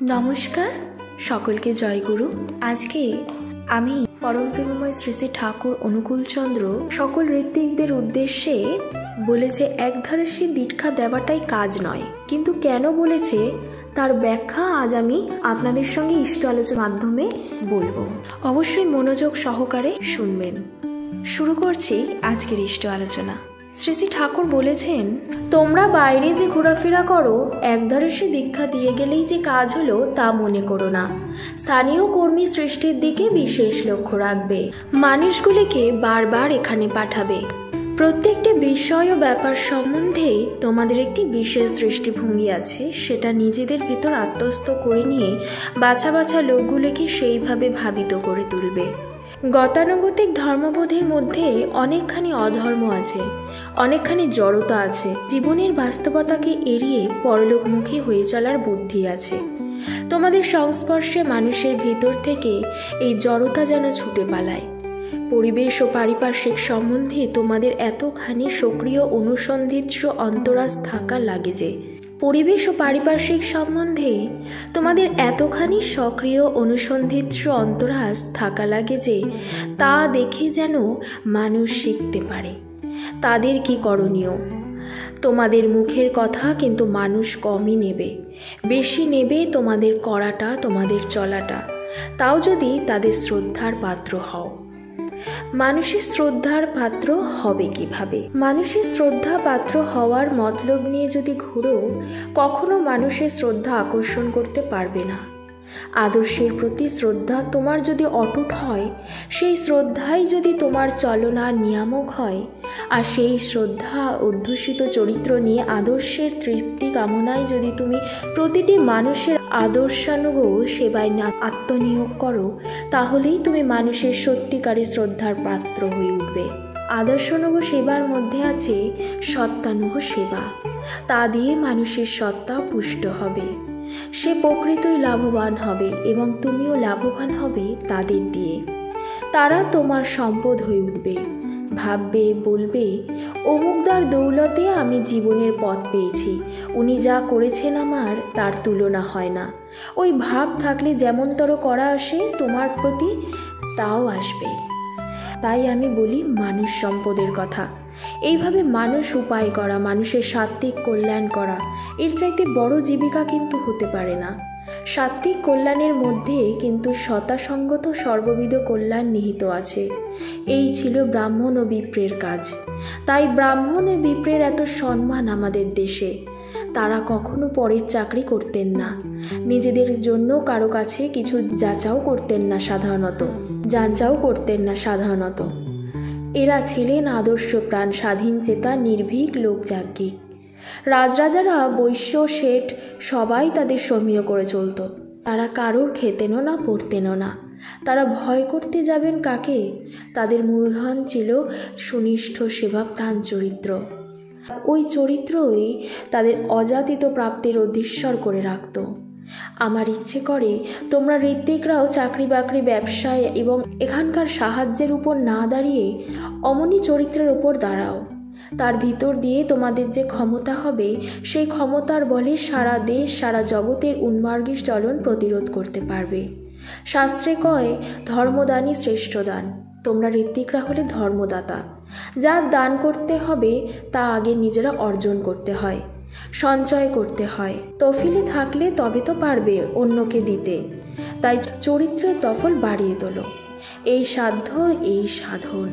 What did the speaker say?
নমস্কার, সকলকে জয়গুরু। আজকে আমি পরম প্রেমময় শ্রী শ্রী ঠাকুর অনুকূলচন্দ্র সকল ঋত্বিকদের উদ্দেশ্যে বলেছে একধারসী দীক্ষা দেওয়াটাই কাজ নয়, কিন্তু কেন বলেছে তার ব্যাখ্যা আজ আমি আপনাদের সঙ্গে ইষ্ট আলোচনার মাধ্যমে বলবো। অবশ্যই মনোযোগ সহকারে শুনবেন। শুরু করছি আজকের ইষ্ট আলোচনা। শ্রী শ্রী ঠাকুর বলেছেন, তোমরা বাইরে যে ঘোরাফেরা করো একধারসী দীক্ষা দিয়ে গেলেই যে কাজ হলো তা মনে করো না। স্থানীয় কর্মী সৃষ্টির দিকে বিশেষ লক্ষ্য রাখবে। মানুষগুলিকে বারবার এখানে পাঠাবে। প্রত্যেকটি বিষয় ও ব্যাপার সম্বন্ধে তোমাদের একটি বিশেষ দৃষ্টিভঙ্গি আছে, সেটা নিজেদের ভিতর আত্মস্থ করে নিয়ে বাছা বাছা লোকগুলিকে সেইভাবে ভাবিত করে তুলবে। গতানুগতিক ধর্মবোধের মধ্যে অনেকখানি অধর্ম আছে, অনেকখানি জড়তা আছে। জীবনের বাস্তবতাকে এড়িয়ে পরলোকমুখী হয়ে চলার বুদ্ধি আছে। তোমাদের সংস্পর্শে মানুষের ভিতর থেকে এই জড়তা যেন ছুটে পালায়। পরিবেশ ও পারিপার্শ্বিক সম্বন্ধে তোমাদের এতখানি সক্রিয় অনুসন্ধিৎস অন্তরাজ থাকা লাগে যে পরিবেশ ও পারিপার্শ্বিক সম্বন্ধে তোমাদের এতখানি সক্রিয় অনুসন্ধিৎস অন্তরাজ থাকা লাগে যে তা দেখে যেন মানুষ শিখতে পারে তাদের কি করণীয়। তোমাদের মুখের কথা কিন্তু মানুষ কমই নেবে, বেশি নেবে তোমাদের করাটা, তোমাদের চলাটা। তাও যদি তাদের শ্রদ্ধার পাত্র হও। মানুষের শ্রদ্ধার পাত্র হবে কিভাবে? মানুষের শ্রদ্ধা পাত্র হওয়ার মতলব নিয়ে যদি ঘুরো, কখনো মানুষের শ্রদ্ধা আকর্ষণ করতে পারবে না। আদর্শের প্রতি শ্রদ্ধা তোমার যদি অটুট হয়, সেই শ্রদ্ধাই যদি তোমার চলনার নিয়ামক হয়, আর সেই শ্রদ্ধা অধ্যুষিত চরিত্র নিয়ে আদর্শের তৃপ্তি কামনায় যদি তুমি প্রতিটি মানুষের আদর্শানুগ সেবায় আত্মনিয়োগ করো, তাহলেই তুমি মানুষের সত্যিকারের শ্রদ্ধার পাত্র হয়ে উঠবে। আদর্শানুগ সেবার মধ্যে আছে সত্যানুগ সেবা। তা দিয়ে মানুষের সত্তা পুষ্ট হবে, সে প্রকৃতই লাভবান হবে এবং তুমিও লাভবান হবে তাদের দিয়ে। তারা তোমার সম্পদ হয়ে উঠবে। ভাববে, বলবে, অমুকদার দৌলতে আমি জীবনের পথ পেয়েছি, উনি যা করেছেন আমার তার তুলনা হয় না। ওই ভাব থাকলে যেমনতর করা আসে তোমার প্রতি, তাও আসবে। তাই আমি বলি মানুষ সম্পদের কথা। এইভাবে মানুষ উপায় করা, মানুষের সাত্ত্বিক কল্যাণ করা, এর চাইতে বড় জীবিকা কিন্তু হতে পারে না। সাত্ত্বিক কল্যাণের মধ্যে কিন্তু শতাসঙ্গত সর্ববিধ কল্যাণ নিহিত আছে। এই ছিল ব্রাহ্মণ ও বিপ্রের কাজ। তাই ব্রাহ্মণ ও বিপ্রের এত সম্মান আমাদের দেশে। তারা কখনো পরের চাকরি করতেন না, নিজেদের জন্য কারো কাছে কিছু যাচাও করতেন না, সাধারণত এরা ছিলেন আদর্শ প্রাণ, স্বাধীন চেতা, নির্ভীক লোকযাজ্ঞিক। রাজরাজারা, বৈশ্য, শেঠ সবাই তাদের সমীহ করে চলত। তারা কারোর খেতেনও না, পড়তেনও না। তারা ভয় করতে যাবেন কাকে? তাদের মূলধন ছিল সুনিষ্ঠ সেবা প্রাণ চরিত্র। ওই চরিত্রই তাদের অযাচিত প্রাপ্তির অধীশ্বর করে রাখত। আমার ইচ্ছে করে তোমরা ঋত্বিকরাও চাকরি বাকরি, ব্যবসায় এবং এখানকার সাহায্যের উপর না দাঁড়িয়ে অমনি চরিত্রের উপর দাঁড়াও। তার ভিতর দিয়ে তোমাদের যে ক্ষমতা হবে, সেই ক্ষমতার বলে সারা দেশ, সারা জগতের উন্মার্গী চলন প্রতিরোধ করতে পারবে। শাস্ত্রে কয়, ধর্মদানই শ্রেষ্ঠ দান। তোমরা ঋত্বিকরা হলে ধর্মদাতা। যা দান করতে হবে তা আগে নিজেরা অর্জন করতে হয়, সঞ্চয় করতে হয়। তফিলে থাকলে তবে তো পারবে অন্যকে দিতে। তাই চরিত্রের দখল বাড়িয়ে তোলো। এই সাধ্য, এই সাধন।